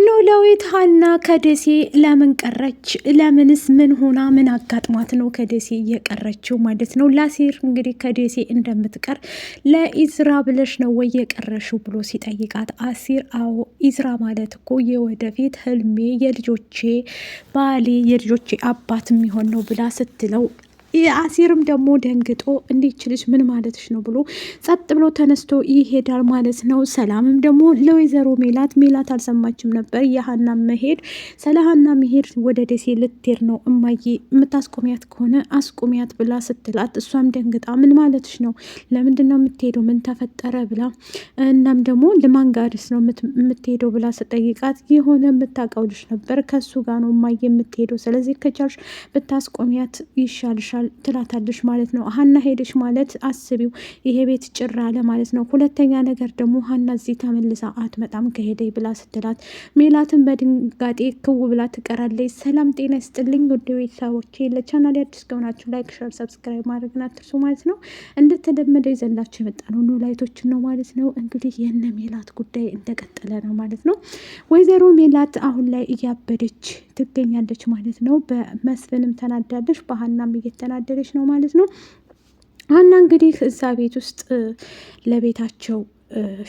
ኖላዊት ሀና ከደሴ ለምን ቀረች? ለምንስ? ምን ሆና ምን አጋጥሟት ነው ከደሴ እየቀረችው ማለት ነው? ለአሲር እንግዲህ ከደሴ እንደምትቀር ለኢዝራ ብለሽ ነው ወይ የቀረሽው ብሎ ሲጠይቃት አሲር አዎ ኢዝራ ማለት እኮ የወደፊት ህልሜ የልጆቼ ባሌ የልጆቼ አባት የሚሆን ነው ብላ ስትለው አሲርም ደግሞ ደንግጦ እንዴት ልጅ ምን ማለትሽ ነው ብሎ ጸጥ ብሎ ተነስቶ ይሄዳል ማለት ነው። ሰላምም ደግሞ ለወይዘሮ ሜላት አልሰማችም ነበር የሀና መሄድ። ስለ ሀና መሄድ ወደ ደሴ ልትሄድ ነው እማዬ የምታስቆሚያት ከሆነ አስቆሚያት ብላ ስትላት እሷም ደንግጣ ምን ማለትሽ ነው? ለምንድን ነው የምትሄደው? ምን ተፈጠረ? ብላ እናም ደግሞ ለማንጋድስ ነው የምትሄደው ብላ ስጠይቃት የሆነ የምታውቀው ልጅ ነበር ከሱ ጋር ነው እማዬ የምትሄደው፣ ስለዚህ ከቻልሽ ብታስቆሚያት ይሻልሻል ትላታለች ማለት ነው። ሀና ሄደች ማለት አስቢው ይሄ ቤት ጭር አለ ማለት ነው። ሁለተኛ ነገር ደግሞ ሀና እዚህ ተመልሳ አትመጣም ከሄደ ብላ ስትላት ሜላትን በድንጋጤ ክው ብላ ትቀራለች። ሰላም ጤና ይስጥልኝ ውድ ቤተሰቦቼ፣ ለቻናል አዲስ ከሆናችሁ ላይክ፣ ሸር፣ ሰብስክራይብ ማድረግን አትርሱ ማለት ነው። እንደተለመደው ይዘንላችሁ የመጣ ነው ኖላዊቶችን ነው ማለት ነው። እንግዲህ የነ ሜላት ጉዳይ እንደቀጠለ ነው ማለት ነው። ወይዘሮ ሜላት አሁን ላይ እያበደች ትገኛለች ማለት ነው። በመስፍንም ተናዳለች፣ በሀናም እየተናደደች ነው ማለት ነው። ሀና እንግዲህ እዛ ቤት ውስጥ ለቤታቸው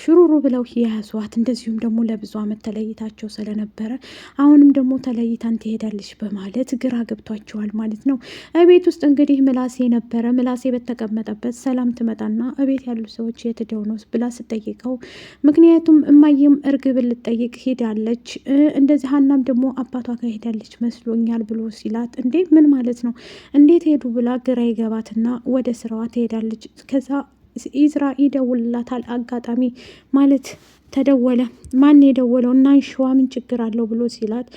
ሽሩሩ ብለው የያዟት እንደዚሁም ደግሞ ለብዙ ዓመት ተለይታቸው ስለነበረ አሁንም ደግሞ ተለይታን ትሄዳለች በማለት ግራ ገብቷቸዋል ማለት ነው። እቤት ውስጥ እንግዲህ ምላሴ ነበረ። ምላሴ በተቀመጠበት ሰላም ትመጣና እቤት ያሉ ሰዎች የት ሄደው ነው ብላ ስጠይቀው ምክንያቱም እማዬም እርግብን ልጠይቅ ሄዳለች፣ እንደዚህ ሀናም ደግሞ አባቷ ጋር ሄዳለች መስሎኛል ብሎ ሲላት እንዴ ምን ማለት ነው እንዴት ሄዱ ብላ ግራ ይገባትና ወደ ስራዋ ትሄዳለች። ከዛ ኢዝራ ይደውልላታል። አጋጣሚ ማለት ተደወለ። ማን የደወለው? እና እንሽዋ ምን ችግር አለው ብሎ ሲላት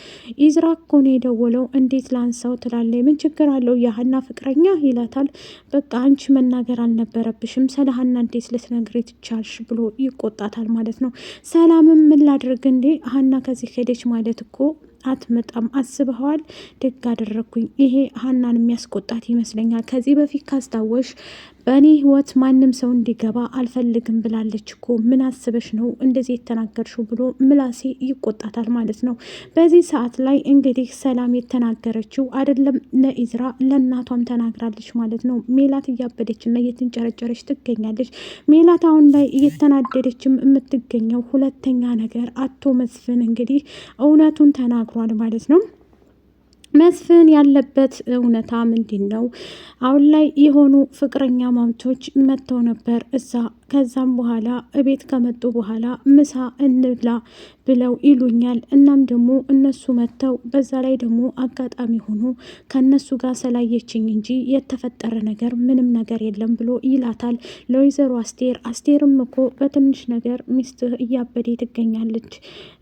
ኢዝራ እኮ ነው የደወለው። እንዴት ላንሳው ትላለች። ምን ችግር አለው የሀና ፍቅረኛ ይላታል። በቃ አንቺ መናገር አልነበረብሽም ስለ ሀና እንዴት ልትነግሪ ትቻልሽ ብሎ ይቆጣታል ማለት ነው። ሰላምም ምን ላድርግ እንዴ ሀና ከዚህ ሄደች ማለት እኮ አትመጣም። አስበኸዋል? ደግ አደረግኩኝ። ይሄ ሀናን የሚያስቆጣት ይመስለኛል። ከዚህ በፊት ካስታወሽ በእኔ ህይወት ማንም ሰው እንዲገባ አልፈልግም ብላለች እኮ ምን አስበሽ ነው እንደዚህ የተናገርሽው ብሎ ምላሴ ይቆጣታል ማለት ነው። በዚህ ሰዓት ላይ እንግዲህ ሰላም የተናገረችው አይደለም ለኢዝራ ለእናቷም ተናግራለች ማለት ነው። ሜላት እያበደችና እየተንጨረጨረች ትገኛለች። ሜላት አሁን ላይ እየተናደደችም የምትገኘው ሁለተኛ ነገር አቶ መስፍን እንግዲህ እውነቱን ተናግሯል ማለት ነው። መስፍን ያለበት እውነታ ምንድን ነው? አሁን ላይ የሆኑ ፍቅረኛ ማምቶች መጥተው ነበር እዛ። ከዛም በኋላ እቤት ከመጡ በኋላ ምሳ እንብላ ብለው ይሉኛል። እናም ደግሞ እነሱ መጥተው በዛ ላይ ደግሞ አጋጣሚ ሆኖ ከነሱ ጋር ስላየችኝ እንጂ የተፈጠረ ነገር ምንም ነገር የለም ብሎ ይላታል ለወይዘሮ አስቴር። አስቴርም እኮ በትንሽ ነገር ሚስትህ እያበደ ትገኛለች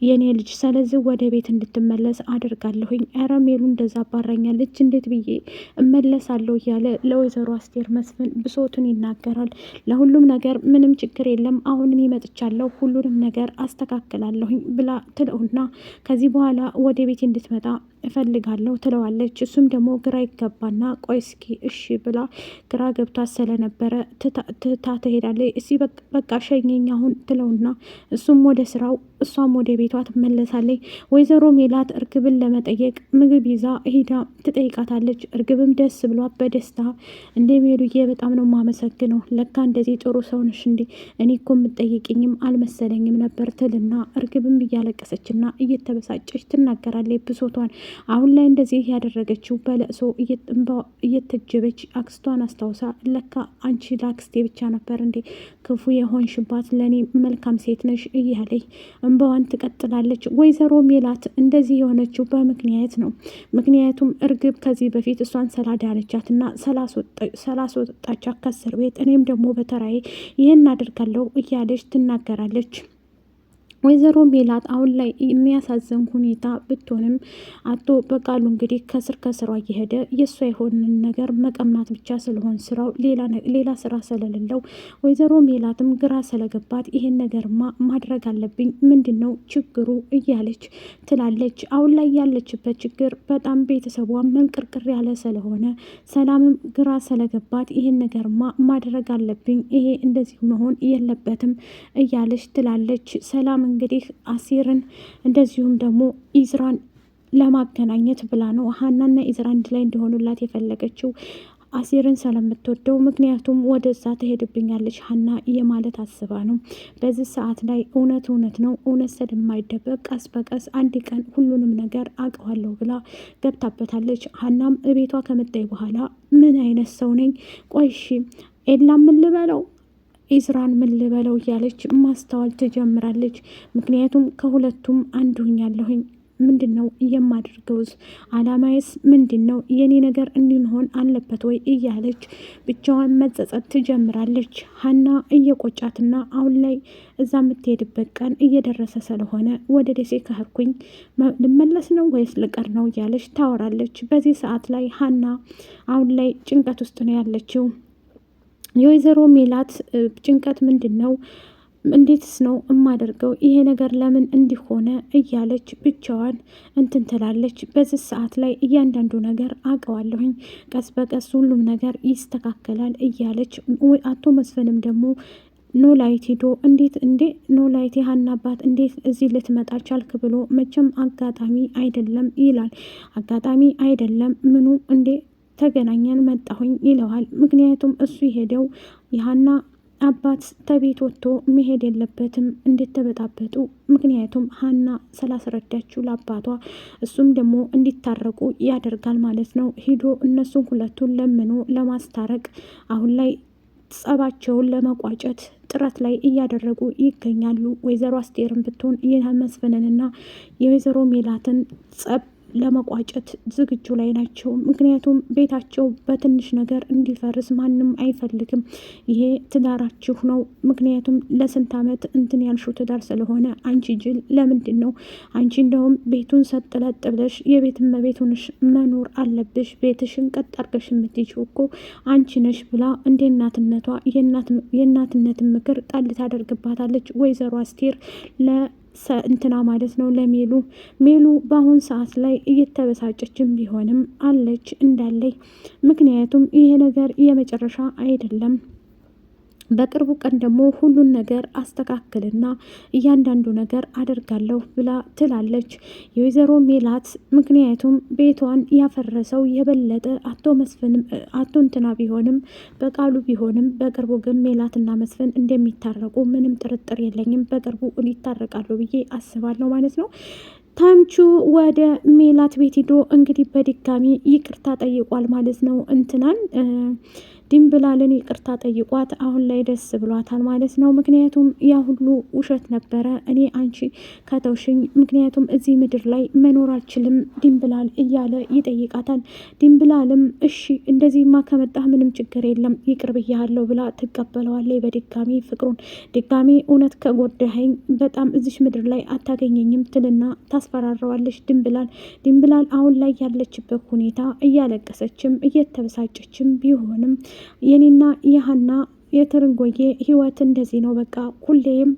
የኔ ልጅ፣ ስለዚህ ወደ ቤት እንድትመለስ አድርጋለሁኝ። ኧረ ሜሉ እንደዛ አባራኛለች እንዴት ብዬ እመለሳለሁ እያለ ለወይዘሮ አስቴር መስፍን ብሶቱን ይናገራል። ለሁሉም ነገር ምንም ችግር የለም አሁንም ይመጥቻለሁ ሁሉንም ነገር አስተካክላለሁኝ ብላ ትለውና ከዚህ በኋላ ወደ ቤት እንድትመጣ እፈልጋለሁ ትለዋለች። እሱም ደግሞ ግራ ይገባና ቆይ እስኪ እሺ ብላ ግራ ገብቷ ስለነበረ ትታ ትሄዳለች። እስኪ በቃ ሸኘኝ አሁን ትለውና እሱም ወደ ስራው እሷም ወደ ቤቷ ትመለሳለች። ወይዘሮ ሜላት እርግብን ለመጠየቅ ምግብ ይዛ ሄዳ ትጠይቃታለች። እርግብም ደስ ብሏት በደስታ እንደ ሜሉዬ በጣም ነው የማመሰግነው፣ ለካ እንደዚህ ጥሩ ሰው ነሽ እንዴ፣ እኔ እኮ የምጠይቅኝም አልመሰለኝም ነበር ትልና እርግብም እያለቀሰችና እየተበሳጨች ትናገራለች ብሶቷን። አሁን ላይ እንደዚህ ያደረገችው በለቅሶ እየተጀበች አክስቷን አስታውሳ ለካ አንቺ ለአክስቴ ብቻ ነበር እንዴ ክፉ የሆንሽባት፣ ለእኔ መልካም ሴት ነሽ እያለች እንባዋን ትቀጥላለች። ወይዘሮ ሜላት እንደዚህ የሆነችው በምክንያት ነው። ምክንያቱም እርግብ ከዚህ በፊት እሷን ስላዳነቻትና ስላስወጣቻት ከእስር ቤት እኔም ደግሞ በተራዬ ይህን አድርጋለሁ እያለች ትናገራለች። ወይዘሮ ሜላት አሁን ላይ የሚያሳዝን ሁኔታ ብትሆንም አቶ በቃሉ እንግዲህ ከስሯ እየሄደ የእሷ የሆንን ነገር መቀማት ብቻ ስለሆን ስራው ሌላ ስራ ስለሌለው ወይዘሮ ሜላትም ግራ ስለገባት ይሄን ነገርማ ማድረግ አለብኝ ምንድን ነው ችግሩ እያለች ትላለች። አሁን ላይ ያለችበት ችግር በጣም ቤተሰቧ መንቅርቅር ያለ ስለሆነ ሰላምም ግራ ስለገባት ይሄን ነገርማ ማድረግ አለብኝ ይሄ እንደዚህ መሆን የለበትም እያለች ትላለች። ሰላም እንግዲህ አሲርን እንደዚሁም ደግሞ ኢዝራን ለማገናኘት ብላ ነው ሀናና ኢዝራ አንድ ላይ እንዲሆኑላት የፈለገችው አሲርን ስለምትወደው። ምክንያቱም ወደዛ ትሄድብኛለች ሀና የማለት አስባ ነው። በዚህ ሰዓት ላይ እውነት ነው፣ እውነት ስለማይደበቅ ቀስ በቀስ አንድ ቀን ሁሉንም ነገር አውቀዋለሁ ብላ ገብታበታለች። ሀናም እቤቷ ከመጣይ በኋላ ምን አይነት ሰው ነኝ? ቆይሺ ኤላም ምን ልበለው ኢዝራን ምን ልበለው እያለች ማስተዋል ትጀምራለች። ምክንያቱም ከሁለቱም አንዱ ሆኛለሁኝ። ምንድን ነው የማደርገውስ? አላማዬስ ምንድን ነው? የኔ ነገር እንዲሆን አለበት ወይ እያለች ብቻዋን መጸጸት ትጀምራለች። ሀና እየቆጫትና አሁን ላይ እዛ የምትሄድበት ቀን እየደረሰ ስለሆነ ወደ ደሴ ከሄድኩኝ ልመለስ ነው ወይስ ልቀር ነው እያለች ታወራለች። በዚህ ሰዓት ላይ ሀና አሁን ላይ ጭንቀት ውስጥ ነው ያለችው። የወይዘሮ ሜላት ጭንቀት ምንድን ነው? እንዴትስ ነው እማደርገው? ይሄ ነገር ለምን እንዲሆነ እያለች ብቻዋን እንትን ትላለች። በዚህ ሰዓት ላይ እያንዳንዱ ነገር አውቀዋለሁኝ፣ ቀስ በቀስ ሁሉም ነገር ይስተካከላል እያለች አቶ መስፍንም ደግሞ ኖላይት ሂዶ ኖላይት የሀና አባት እንዴት እዚህ ልትመጣ ቻልክ ብሎ መቼም አጋጣሚ አይደለም ይላል። አጋጣሚ አይደለም ምኑ ተገናኘን መጣሁኝ ይለዋል። ምክንያቱም እሱ የሄደው የሀና አባት ተቤት ወጥቶ መሄድ የለበትም እንድትበጣበጡ፣ ምክንያቱም ሀና ስላስረዳችው ለአባቷ እሱም ደግሞ እንዲታረቁ ያደርጋል ማለት ነው። ሂዶ እነሱን ሁለቱን ለምኖ ለማስታረቅ አሁን ላይ ጸባቸውን ለመቋጨት ጥረት ላይ እያደረጉ ይገኛሉ። ወይዘሮ አስቴርም ብትሆን የመስፍንንና የወይዘሮ ሜላትን ጸብ ለመቋጨት ዝግጁ ላይ ናቸው። ምክንያቱም ቤታቸው በትንሽ ነገር እንዲፈርስ ማንም አይፈልግም። ይሄ ትዳራችሁ ነው። ምክንያቱም ለስንት ዓመት እንትን ያልሽው ትዳር ስለሆነ አንቺ ጅል ለምንድን ነው አንቺ እንደውም ቤቱን ሰጥለጥ ብለሽ የቤት እመቤት ሆነሽ መኖር አለብሽ። ቤትሽን ቀጥ አድርገሽ የምትይዥው እኮ አንቺ ነሽ ብላ እንደ እናትነቷ የእናትነትን ምክር ጣል ታደርግባታለች ወይዘሮ አስቴር እንትና ማለት ነው ሜሉ በአሁን ሰዓት ላይ እየተበሳጨችም ቢሆንም አለች እንዳለይ። ምክንያቱም ይሄ ነገር የመጨረሻ አይደለም። በቅርቡ ቀን ደግሞ ሁሉን ነገር አስተካክልና እያንዳንዱ ነገር አደርጋለሁ ብላ ትላለች የወይዘሮ ሜላት። ምክንያቱም ቤቷን ያፈረሰው የበለጠ አቶ እንትና ቢሆንም በቃሉ ቢሆንም በቅርቡ ግን ሜላትና መስፍን እንደሚታረቁ ምንም ጥርጥር የለኝም። በቅርቡ ይታረቃሉ ብዬ አስባለሁ ማለት ነው። ታምቹ ወደ ሜላት ቤት ሂዶ እንግዲህ በድጋሚ ይቅርታ ጠይቋል ማለት ነው። እንትናን ድንብላልን ይቅርታ ጠይቋት አሁን ላይ ደስ ብሏታል ማለት ነው። ምክንያቱም ያ ሁሉ ውሸት ነበረ እኔ አንቺ ከተውሽኝ፣ ምክንያቱም እዚህ ምድር ላይ መኖር አልችልም ድንብላል እያለ ይጠይቃታል። ድንብላልም እሺ እንደዚህማ ከመጣህ ምንም ችግር የለም ይቅር ብያለሁ ብላ ትቀበለዋለች። በድጋሚ ፍቅሩን ድጋሚ እውነት ከጎዳኸኝ በጣም እዚሽ ምድር ላይ አታገኘኝም ትልና ታስፈራረዋለች። ድንብላል አሁን ላይ ያለችበት ሁኔታ እያለቀሰችም እየተበሳጨችም ቢሆንም የኔና የሀና የትርንጎዬ ህይወት እንደዚህ ነው። በቃ ሁሌም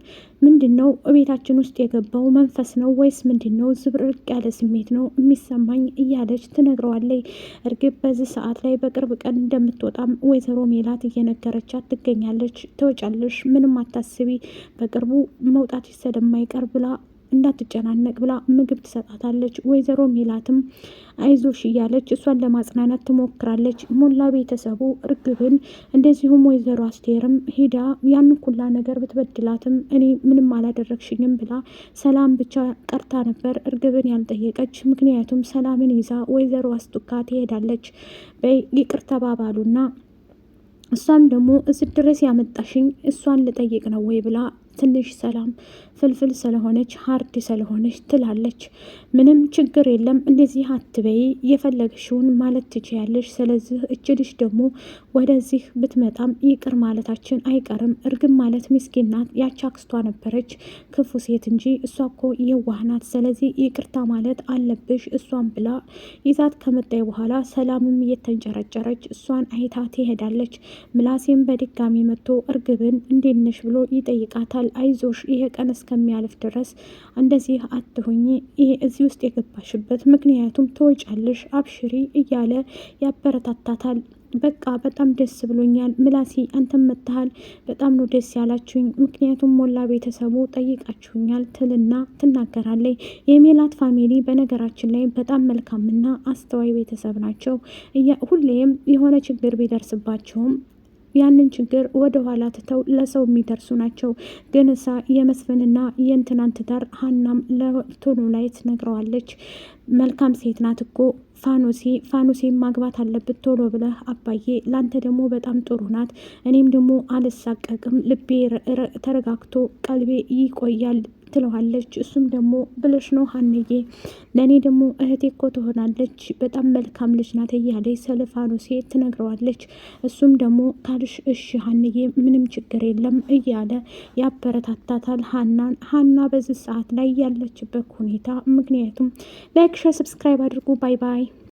ምንድነው ቤታችን ውስጥ የገባው መንፈስ ነው ወይስ ምንድነው? ዝብርቅ ያለ ስሜት ነው የሚሰማኝ እያለች ትነግረዋለች። እርግብ በዚህ ሰዓት ላይ በቅርብ ቀን እንደምትወጣም ወይዘሮ ሜላት እየነገረቻት ትገኛለች። ትወጫለሽ፣ ምንም አታስቢ፣ በቅርቡ መውጣት ስለማይቀር ብላ እንዳትጨናነቅ ብላ ምግብ ትሰጣታለች። ወይዘሮ ሜላትም አይዞሽ እያለች እሷን ለማጽናናት ትሞክራለች። ሞላ ቤተሰቡ እርግብን እንደዚሁም ወይዘሮ አስቴርም ሂዳ ያን ኩላ ነገር ብትበድላትም እኔ ምንም አላደረግሽኝም ብላ ሰላም ብቻ ቀርታ ነበር እርግብን ያልጠየቀች። ምክንያቱም ሰላምን ይዛ ወይዘሮ አስቱካ ትሄዳለች። ይቅር ተባባሉና እሷም ደግሞ እዚህ ድረስ ያመጣሽኝ እሷን ልጠይቅ ነው ወይ ብላ ትንሽ ሰላም ፍልፍል ስለሆነች ሀርድ ስለሆነች ትላለች። ምንም ችግር የለም እንደዚህ አትበይ፣ የፈለግሽውን ማለት ትችያለሽ። ስለዚህ እችልሽ ደግሞ ወደዚህ ብትመጣም ይቅር ማለታችን አይቀርም። እርግብ ማለት ምስኪን ናት፣ ያቺ አክስቷ ነበረች ክፉ ሴት እንጂ እሷ እኮ የዋህ ናት። ስለዚህ ይቅርታ ማለት አለብሽ እሷን ብላ ይዛት ከመጣይ በኋላ ሰላምም እየተንጨረጨረች እሷን አይታ ትሄዳለች። ምላሴም በድጋሚ መጥቶ እርግብን እንዴት ነሽ ብሎ ይጠይቃታል። አይዞሽ ይሄ ቀን እስከሚያልፍ ድረስ እንደዚህ አትሁኝ፣ ይሄ እዚህ ውስጥ የገባሽበት ምክንያቱም ትወጫለሽ፣ አብሽሪ እያለ ያበረታታታል። በቃ በጣም ደስ ብሎኛል ምላሴ፣ አንተም መጥተሃል፣ በጣም ነው ደስ ያላችሁኝ፣ ምክንያቱም ሞላ ቤተሰቡ ጠይቃችሁኛል ትልና ትናገራለች። የሜላት ፋሚሊ በነገራችን ላይ በጣም መልካምና አስተዋይ ቤተሰብ ናቸው። ሁሌም የሆነ ችግር ቢደርስባቸውም ያንን ችግር ወደ ኋላ ትተው ለሰው የሚደርሱ ናቸው። ግን እሳ የመስፍንና የእንትናን ትዳር ሀናም ለቶሎ ላይ ትነግረዋለች። መልካም ሴት ናት እኮ ፋኖሴ ማግባት አለብት ቶሎ ብለህ አባዬ፣ ላንተ ደግሞ በጣም ጥሩ ናት። እኔም ደግሞ አልሳቀቅም፣ ልቤ ተረጋግቶ ቀልቤ ይቆያል ትለዋለች። እሱም ደግሞ ብለሽ ነው ሀንዬ፣ ለእኔ ደግሞ እህቴ እኮ ትሆናለች፣ በጣም መልካም ልጅ ናት እያለች ስለ ፋኖሴ ትነግረዋለች። እሱም ደግሞ ካልሽ እሺ ሀንዬ፣ ምንም ችግር የለም እያለ ያበረታታታል ሀናን። ሀና በዚህ ሰዓት ላይ ያለችበት ሁኔታ ምክንያቱም ላይክ፣ ሸር፣ ሰብስክራይብ አድርጉ። ባይ ባይ።